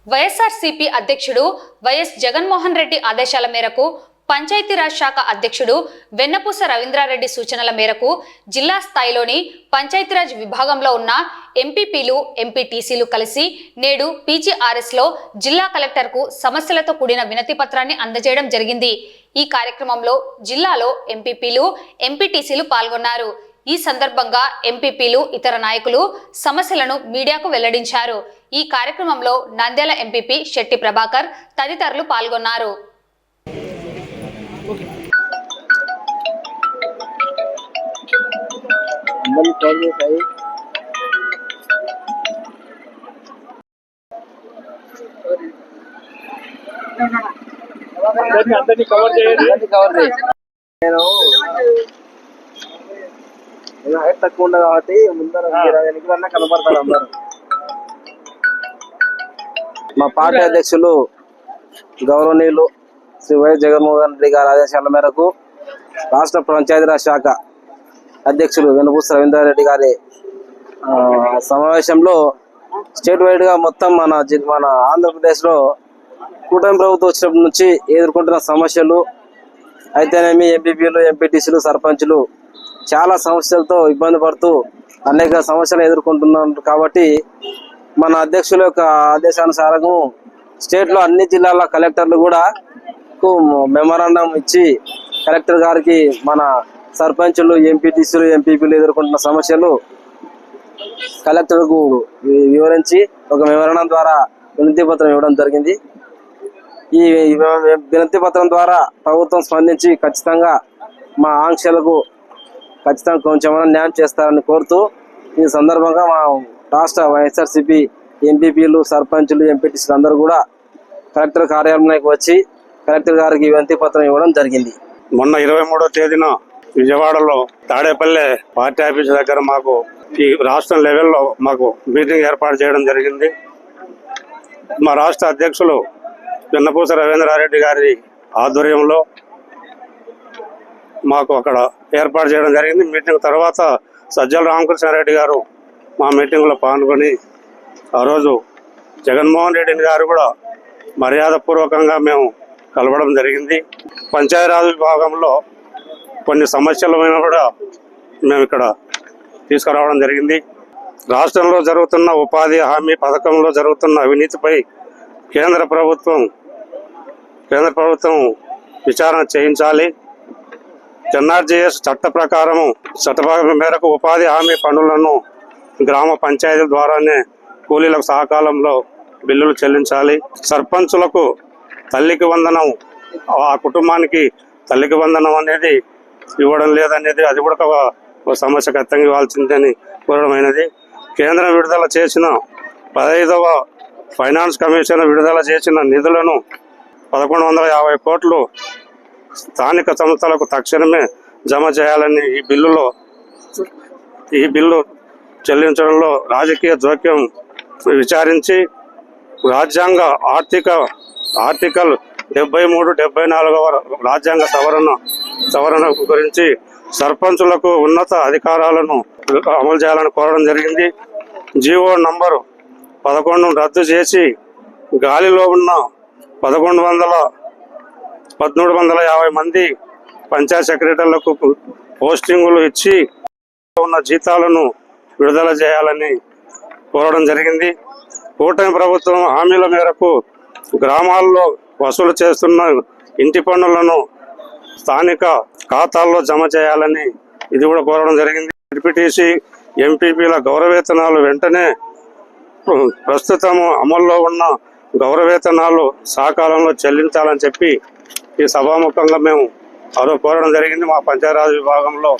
వైఎస్ఆర్సీపీ అధ్యక్షుడు వైఎస్ జగన్మోహన్ రెడ్డి ఆదేశాల మేరకు పంచాయతీరాజ్ శాఖ అధ్యక్షుడు వెన్నపూస రవీంద్రారెడ్డి సూచనల మేరకు జిల్లా స్థాయిలోని పంచాయతీరాజ్ విభాగంలో ఉన్న ఎంపీపీలు ఎంపీటీసీలు కలిసి నేడు పీజీఆర్ఎస్లో జిల్లా కలెక్టర్కు సమస్యలతో కూడిన వినతి పత్రాన్ని అందజేయడం జరిగింది। ఈ కార్యక్రమంలో జిల్లాలో ఎంపీపీలు ఎంపీటీసీలు పాల్గొన్నారు। ఈ సందర్భంగా ఎంపీపీలు ఇతర నాయకులు సమస్యలను మీడియాకు వెల్లడించారు। ఈ కార్యక్రమంలో నంద్యాల ఎంపీపీ శెట్టి ప్రభాకర్ తదితరులు పాల్గొన్నారు। తక్కువ ఉండదు కాబట్టి ముందర కనపడతారు అందరు। మా పార్టీ అధ్యక్షులు గౌరవనీయులు శ్రీ వైఎస్ జగన్మోహన్ రెడ్డి గారి ఆదేశాల మేరకు రాష్ట్ర పంచాయతీరాజ్ శాఖ అధ్యక్షులు వెన్నపూస రవీంద్రారెడ్డి గారి సమావేశంలో స్టేట్ వైడ్ గా మొత్తం మన ఆంధ్రప్రదేశ్ లో కూటమి ప్రభుత్వం వచ్చినప్పటి నుంచి ఎదుర్కొంటున్న సమస్యలు అయితేనేమి ఎంపీపీలు ఎంపీటీసీలు సర్పంచులు చాలా సమస్యలతో ఇబ్బంది పడుతూ అనేక సమస్యలు ఎదుర్కొంటున్నారు। కాబట్టి మన అధ్యక్షుల యొక్క ఆదేశానుసారం స్టేట్ లో అన్ని జిల్లాల కలెక్టర్లు కూడా మెమరాండం ఇచ్చి కలెక్టర్ గారికి మన సర్పంచులు ఎంపీటీసీలు ఎంపీపీలు ఎదుర్కొంటున్న సమస్యలు కలెక్టర్ కు వివరించి ఒక మెమరాండం ద్వారా వినతి పత్రం ఇవ్వడం జరిగింది। ఈ వినతి పత్రం ద్వారా ప్రభుత్వం స్పందించి ఖచ్చితంగా మా ఆంక్షలకు ఖచ్చితంగా కొంచెమైనా న్యాయం చేస్తారని కోరుతూ ఈ సందర్భంగా మా రాష్ట్ర వైఎస్ఆర్సీపీ ఎంపీపీలు సర్పంచులు ఎంపీటీసీలు అందరూ కూడా కలెక్టర్ కార్యాలయానికి వచ్చి కలెక్టర్ గారికి వినతి పత్రం ఇవ్వడం జరిగింది। మొన్న 23వ తేదీన విజయవాడలో తాడేపల్లె పార్టీ ఆఫీస్ దగ్గర మాకు ఈ రాష్ట్రం లెవెల్లో మాకు మీటింగ్ ఏర్పాటు చేయడం జరిగింది। మా రాష్ట్ర అధ్యక్షులు వెన్నపూస రవీంద్రారెడ్డి గారి ఆధ్వర్యంలో మాకు అక్కడ ఏర్పాటు చేయడం జరిగింది। మీటింగ్ తర్వాత సజ్జల రామకృష్ణారెడ్డి గారు మా మీటింగ్లో పాల్గొని ఆ రోజు జగన్మోహన్ రెడ్డి గారు కూడా మర్యాదపూర్వకంగా మేము కలవడం జరిగింది। పంచాయతీరాజ్ విభాగంలో కొన్ని సమస్యల మీద కూడా మేము ఇక్కడ తీసుకురావడం జరిగింది। రాష్ట్రంలో జరుగుతున్న ఉపాధి హామీ పథకంలో జరుగుతున్న అవినీతిపై కేంద్ర ప్రభుత్వం విచారణ చేయించాలి। ఎన్ఆర్జీఎస్ చట్ట మేరకు ఉపాధి హామీ పనులను గ్రామ పంచాయతీల ద్వారానే కూలీలకు సకాలంలో బిల్లులు చెల్లించాలి। సర్పంచులకు తల్లికి వందనం, ఆ కుటుంబానికి తల్లికి వందనం అనేది ఇవ్వడం లేదనేది అది కూడా ఒక సమస్య ఖచ్చితంగా ఇవ్వాల్సిందని కోరడమైనది। కేంద్రం విడుదల చేసిన 15వ ఫైనాన్స్ కమిషన్ విడుదల చేసిన నిధులను 1150 కోట్లు స్థానిక సంస్థలకు తక్షణమే జమ చేయాలని ఈ బిల్లు చెల్లించడంలో రాజకీయ జోక్యం విచారించి రాజ్యాంగ ఆర్టికల్ 73-74వ రాజ్యాంగ సవరణ గురించి సర్పంచులకు ఉన్నత అధికారాలను అమలు చేయాలని కోరడం జరిగింది। జీవో నంబరు 11 రద్దు చేసి గాలిలో ఉన్న 1350 మంది పంచాయత్ సెక్రటరీలకు పోస్టింగులు ఇచ్చి ఉన్న జీతాలను విడుదల చేయాలని కోరడం జరిగింది। కూటమి ప్రభుత్వం హామీల మేరకు గ్రామాల్లో వసూలు చేస్తున్న ఇంటి పన్నులను స్థానిక ఖాతాల్లో జమ చేయాలని ఇది కూడా కోరడం జరిగింది। డిప్యూటీసీ ఎంపీపీల గౌరవేతనాలు వెంటనే ప్రస్తుతము అమల్లో ఉన్న గౌరవేతనాలు సకాలంలో చెల్లించాలని చెప్పి ఈ సభాముఖంగా మేము కోరడం జరిగింది మా పంచాయతీరాజ్ విభాగంలో।